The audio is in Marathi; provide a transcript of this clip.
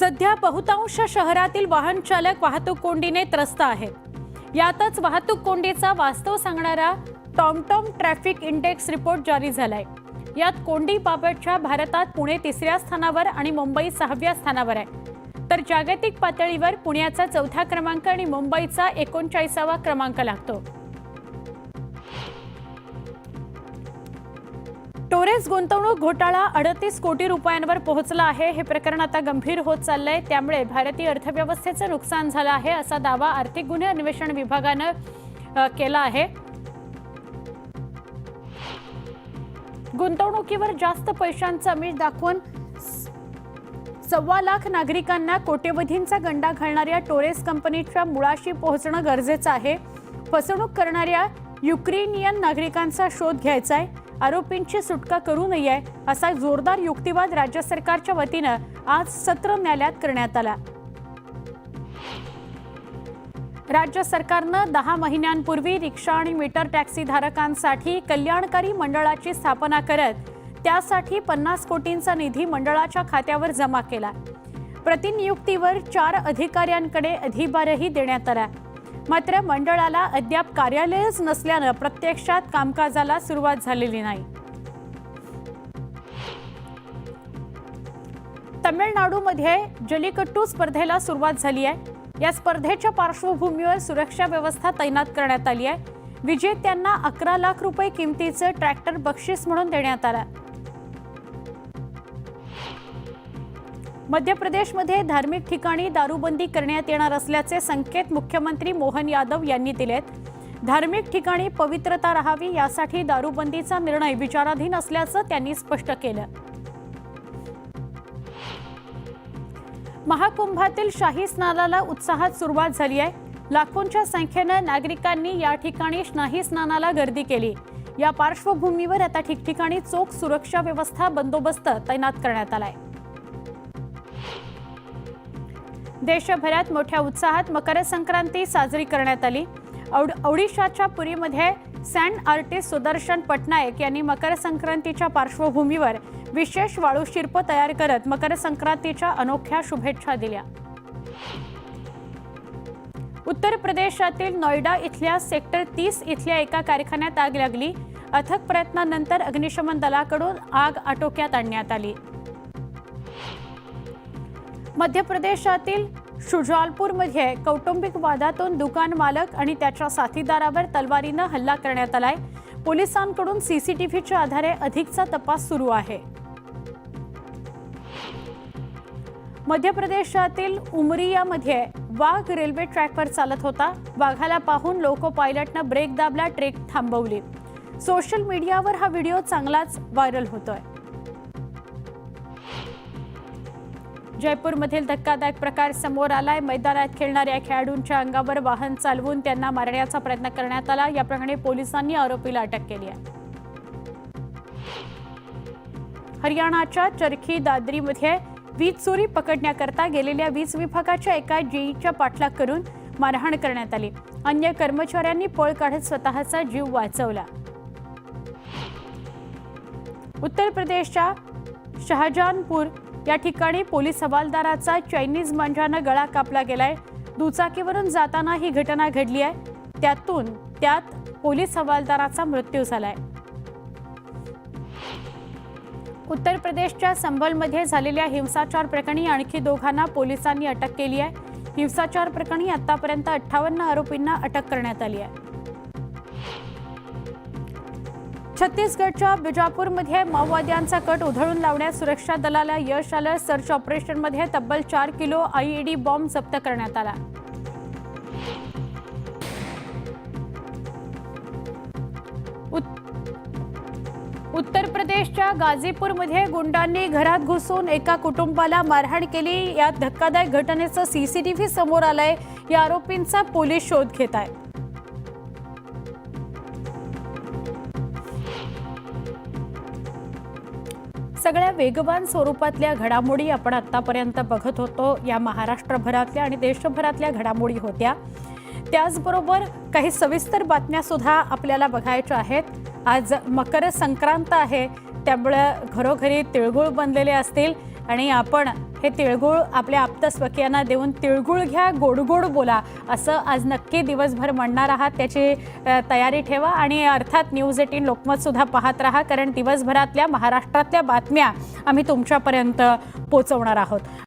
सध्या बहुतांश शहरातील वाहन चालक वाहतूक कोंडीने त्रस्त आहेत। यातच वाहतूक कोंडीचा वास्तव सांगणारा टॉमटॉम ट्रॅफिक इंडेक्स रिपोर्ट जारी झालाय। यात कोंडीबाबतच्या भारतात पुणे 3ऱ्या स्थानावर आणि मुंबई 6व्या स्थानावर आहे, तर जागतिक पातळीवर पुण्याचा 4था क्रमांक आणि मुंबईचा 39वा क्रमांक लागतो। टोरेस गुंतवणूक घोटाळा 38 कोटी रुपयांवर पोहोचला आहे। हे प्रकरण आता गंभीर होत चाललंय, त्यामुळे भारतीय अर्थव्यवस्थेचं नुकसान झालं आहे असा दावा आर्थिक गुन्हे अन्वेषण विभागानं केला आहे। गुंतवणुकीवर जास्त पैशांचं आमिष दाखवून 1.25 लाख नागरिकांना कोट्यवधींचा गंडा घालणाऱ्या टोरेस कंपनीच्या मुळाशी पोहोचणं गरजेचं आहे। फसवणूक करणाऱ्या युक्रेनियन नागरिकांचा शोध घ्यायचा आहे। आरोपींची सुटका करू नये असा जोरदार युक्तिवाद राज्य सरकारच्या वतीनं आज सत्र न्यायालयात करण्यात आला। राज्य सरकारनं 10 महिन्यांपूर्वी रिक्षा आणि मीटर टॅक्सी धारकांसाठी कल्याणकारी मंडळाची स्थापना करत त्यासाठी 50 कोटींचा निधी मंडळाच्या खात्यावर जमा केला। प्रतिनियुक्तीवर 4 अधिकाऱ्यांकडे अधिभारही देण्यात आला। मात्र मंडळाला अद्याप कार्यालयच नसल्यानं प्रत्यक्षात कामकाजाला सुरुवात झालेली नाही। तमिळनाडूमध्ये जल्लीकट्टू स्पर्धेला सुरुवात झाली आहे। या स्पर्धेच्या पार्श्वभूमीवर सुरक्षा व्यवस्था तैनात करण्यात आली आहे। विजेत्यांना 11 लाख रुपये किमतीचं ट्रॅक्टर बक्षीस म्हणून देण्यात आलं। मध्य प्रदेशमध्ये धार्मिक ठिकाणी दारूबंदी करण्यात येणार असल्याचे संकेत मुख्यमंत्री मोहन यादव यांनी दिलेत। धार्मिक ठिकाणी पवित्रता राहावी यासाठी दारूबंदीचा निर्णय विचाराधीन असल्याचं त्यांनी स्पष्ट केलं। महाकुंभातील शाही स्नानाला उत्साहात सुरुवात झाली आहे। लाखोंच्या संख्येनं नागरिकांनी या ठिकाणी शाही स्नानाला गर्दी केली। या पार्श्वभूमीवर आता ठिकठिकाणी चोख सुरक्षा व्यवस्था बंदोबस्त तैनात करण्यात आलाय। देशभरात मोठ्या उत्साहात मकर संक्रांती साजरी करण्यात आली। ओडिशाच्या पुरीमध्ये सँड आर्टिस्ट सुदर्शन पटनायक यांनी मकर संक्रांतीच्या पार्श्वभूमीवर विशेष वाळू शिल्प तयार करत मकर संक्रांतीच्या अनोख्या शुभेच्छा दिल्या। उत्तर प्रदेशातील नोएडा इथल्या सेक्टर 30 इथल्या एका कारखान्यात आग लागली। अथक प्रयत्नानंतर अग्निशमन दलाकडून आग आटोक्यात आणण्यात आली। मध्य प्रदेशातील शुजालपूरमध्ये कौटुंबिक वादातून दुकान मालक आणि त्याच्या साथीदारावर तलवारीनं हल्ला करण्यात आलाय। पोलिसांकडून सीसीटीव्हीच्या आधारे अधिकचा तपास सुरू आहे। मध्य प्रदेशातील उमरियामध्ये वाघ रेल्वे ट्रॅकवर चालत होता। वाघाला पाहून लोको पायलटनं ब्रेक दाबला, ट्रेन थांबवली। सोशल मीडियावर हा व्हिडिओ चांगलाच व्हायरल होतोय। जयपूरमधील धक्कादायक प्रकार समोर आलाय। मैदानात खेळणाऱ्या खेळाडूंच्या अंगावर वाहन चालवून त्यांना मारण्याचा प्रयत्न करण्यात आला। या प्रकरणी पोलिसांनी आरोपीला अटक केली आहे। हरियाणाच्या चरखी दादरीमध्ये वीज चोरी पकडण्याकरता गेलेल्या वीज विभागाच्या एका जीईच्या पाठलाग करून मारहाण करण्यात आली। अन्य कर्मचाऱ्यांनी पळ काढत स्वतःचा जीव वाचवला। उत्तर प्रदेशच्या शहाजहानपूर या ठिकाणी पोलीस हवालदाराचा चायनीज मांजानं गळा कापला गेलाय। दुचाकीवरून जाताना ही घटना घडली आहे। त्यात पोलीस हवालदाराचा मृत्यू झालाय। उत्तर प्रदेशच्या संभलमध्ये झालेल्या हिंसाचार प्रकरणी आणखी 2 पोलिसांनी अटक केली आहे। हिंसाचार प्रकरणी आतापर्यंत 58 आरोपींना अटक करण्यात आली आहे। छत्तीसगडच्या बिजापूरमध्ये माओवाद्यांचा कट उधळून लावण्यात सुरक्षा दलाला यश आलं। सर्च ऑपरेशनमध्ये तब्बल 4 किलो आयईडी बॉम्ब जप्त करण्यात आला। उत्तर प्रदेशच्या गाझीपूरमध्ये गुंडांनी घरात घुसून एका कुटुंबाला मारहाण केली। या धक्कादायक घटनेचं सीसीटीव्ही समोर आलंय। या आरोपींचा पोलीस शोध घेत आहेत। सगळ्या वेगवान स्वरूपातल्या घडामोडी आपण आतापर्यंत बघत होतो। या महाराष्ट्रभरातल्या आणि देशभरातल्या घडामोडी होत्या। त्याचबरोबर काही सविस्तर बातम्या सुद्धा आपल्याला बघायच्या आहेत। आज मकर संक्रांत आहे, त्यामुळे घरोघरी तिळगुळ बनलेले असतील आणि आपण हे तिळगुळ आपल्या आप्तस्वकीयांना देऊन तिळगुळ घ्या, गोड गोड बोला असं आज नक्की दिवसभर म्हणणार आहात. त्याची तयारी ठेवा आणि अर्थात न्यूज 18 लोकमतसुद्धा पाहत राहा, कारण दिवसभरातल्या महाराष्ट्रातल्या बातम्या आम्ही तुमच्यापर्यंत पोहोचवणार आहोत.